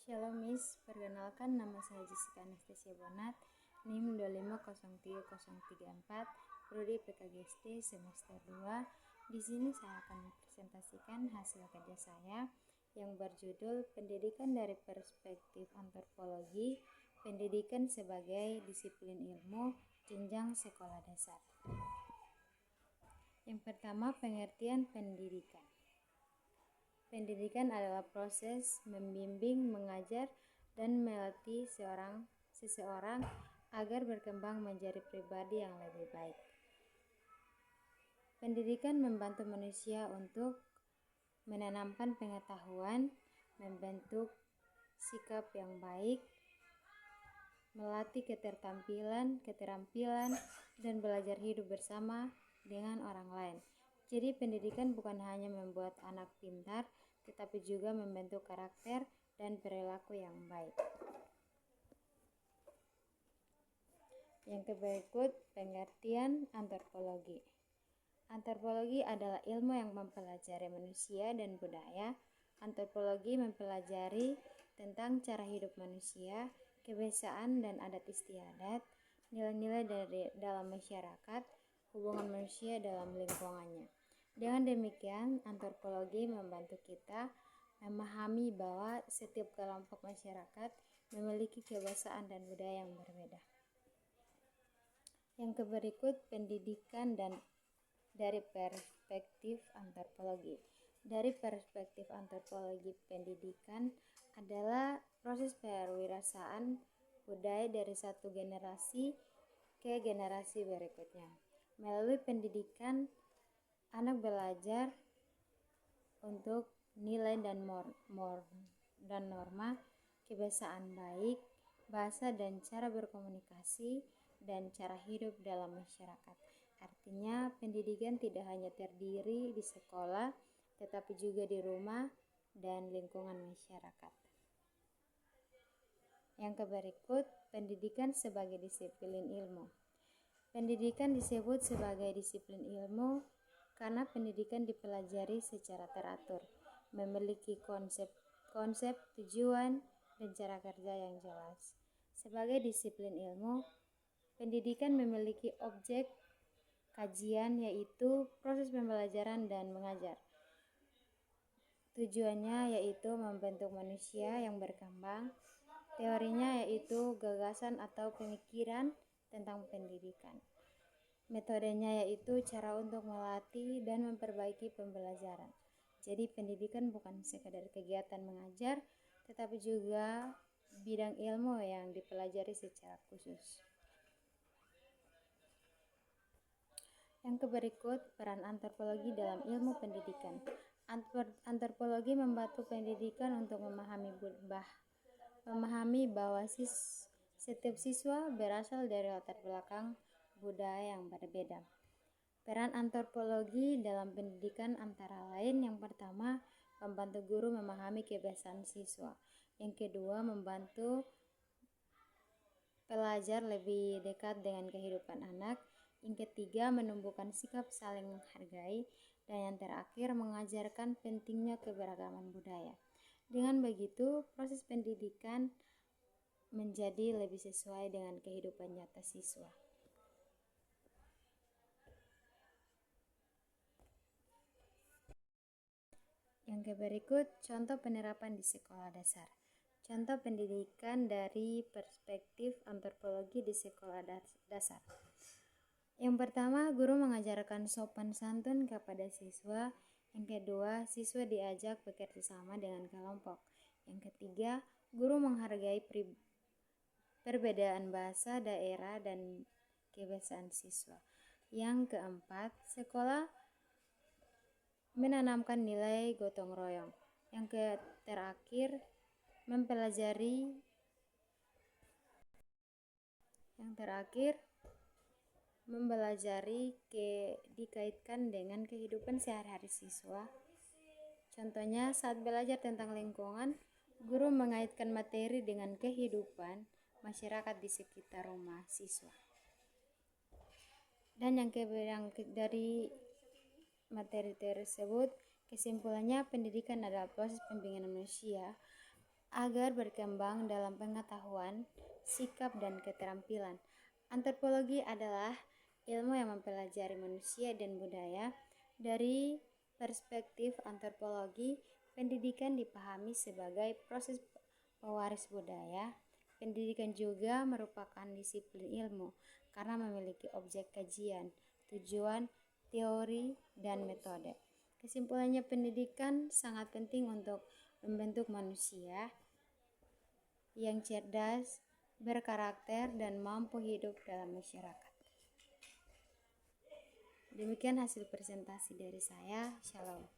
Shalom Miss, perkenalkan nama saya Jessica Anastasia Bonat, NIM 2503034, Prodi PKGSD semester 2. Di sini saya akan mempresentasikan hasil kerja saya yang berjudul Pendidikan dari Perspektif Antropologi, Pendidikan sebagai Disiplin Ilmu, Jenjang Sekolah Dasar. Yang pertama, pengertian pendidikan. Pendidikan adalah proses membimbing, mengajar, dan melatih seseorang agar berkembang menjadi pribadi yang lebih baik. Pendidikan membantu manusia untuk menanamkan pengetahuan, membentuk sikap yang baik, melatih keterampilan, dan belajar hidup bersama dengan orang lain. Jadi pendidikan bukan hanya membuat anak pintar, tetapi juga membentuk karakter dan perilaku yang baik. Yang berikut, pengertian antropologi. Antropologi adalah ilmu yang mempelajari manusia dan budaya. Antropologi mempelajari tentang cara hidup manusia, kebiasaan dan adat istiadat, nilai-nilai dalam masyarakat, hubungan manusia dalam lingkungannya. Dengan demikian, antropologi membantu kita memahami bahwa setiap kelompok masyarakat memiliki kebiasaan dan budaya yang berbeda. Yang berikut, pendidikan dari perspektif antropologi. Dari perspektif antropologi, pendidikan adalah proses perwirausahaan budaya dari satu generasi ke generasi berikutnya. Melalui pendidikan, anak belajar untuk nilai dan norma, kebiasaan baik, bahasa dan cara berkomunikasi, dan cara hidup dalam masyarakat. Artinya, pendidikan tidak hanya terdiri di sekolah, tetapi juga di rumah dan lingkungan masyarakat. Yang berikut, pendidikan sebagai disiplin ilmu. Pendidikan disebut sebagai disiplin ilmu karena pendidikan dipelajari secara teratur, memiliki konsep, tujuan, dan cara kerja yang jelas. Sebagai disiplin ilmu, pendidikan memiliki objek kajian yaitu proses pembelajaran dan mengajar. Tujuannya yaitu membentuk manusia yang berkembang. Teorinya yaitu gagasan atau pemikiran tentang pendidikan. Metodenya yaitu cara untuk melatih dan memperbaiki pembelajaran. Jadi pendidikan bukan sekadar kegiatan mengajar, tetapi juga bidang ilmu yang dipelajari secara khusus. Yang berikut, peran antropologi dalam ilmu pendidikan. Antropologi membantu pendidikan untuk memahami bahwa setiap siswa berasal dari latar belakang budaya yang berbeda. Peran antropologi dalam pendidikan antara lain, yang pertama, membantu guru memahami kebiasaan siswa. Yang kedua, membantu pelajar lebih dekat dengan kehidupan anak. Yang ketiga, menumbuhkan sikap saling menghargai. Dan yang terakhir, mengajarkan pentingnya keberagaman budaya. Dengan begitu, proses pendidikan menjadi lebih sesuai dengan kehidupan nyata siswa. Yang berikut, contoh penerapan di sekolah dasar. Contoh pendidikan dari perspektif antropologi di sekolah dasar. Yang pertama, guru mengajarkan sopan santun kepada siswa. Yang kedua, siswa diajak bekerja sama dengan kelompok. Yang ketiga, guru menghargai perbedaan bahasa, daerah, dan kebiasaan siswa. Yang keempat, sekolah menanamkan nilai gotong royong. Yang terakhir, dikaitkan dengan kehidupan sehari-hari siswa. Contohnya, saat belajar tentang lingkungan, guru mengaitkan materi dengan kehidupan masyarakat di sekitar rumah siswa. Dan yang dari materi tersebut, kesimpulannya pendidikan adalah proses pembimbingan manusia agar berkembang dalam pengetahuan, sikap, dan keterampilan. Antropologi adalah ilmu yang mempelajari manusia dan budaya. Dari perspektif antropologi, pendidikan dipahami sebagai proses pewaris budaya. Pendidikan juga merupakan disiplin ilmu karena memiliki objek kajian, tujuan, teori, dan metode. Kesimpulannya, pendidikan sangat penting untuk membentuk manusia yang cerdas, berkarakter, dan mampu hidup dalam masyarakat. Demikian hasil presentasi dari saya. Shalom.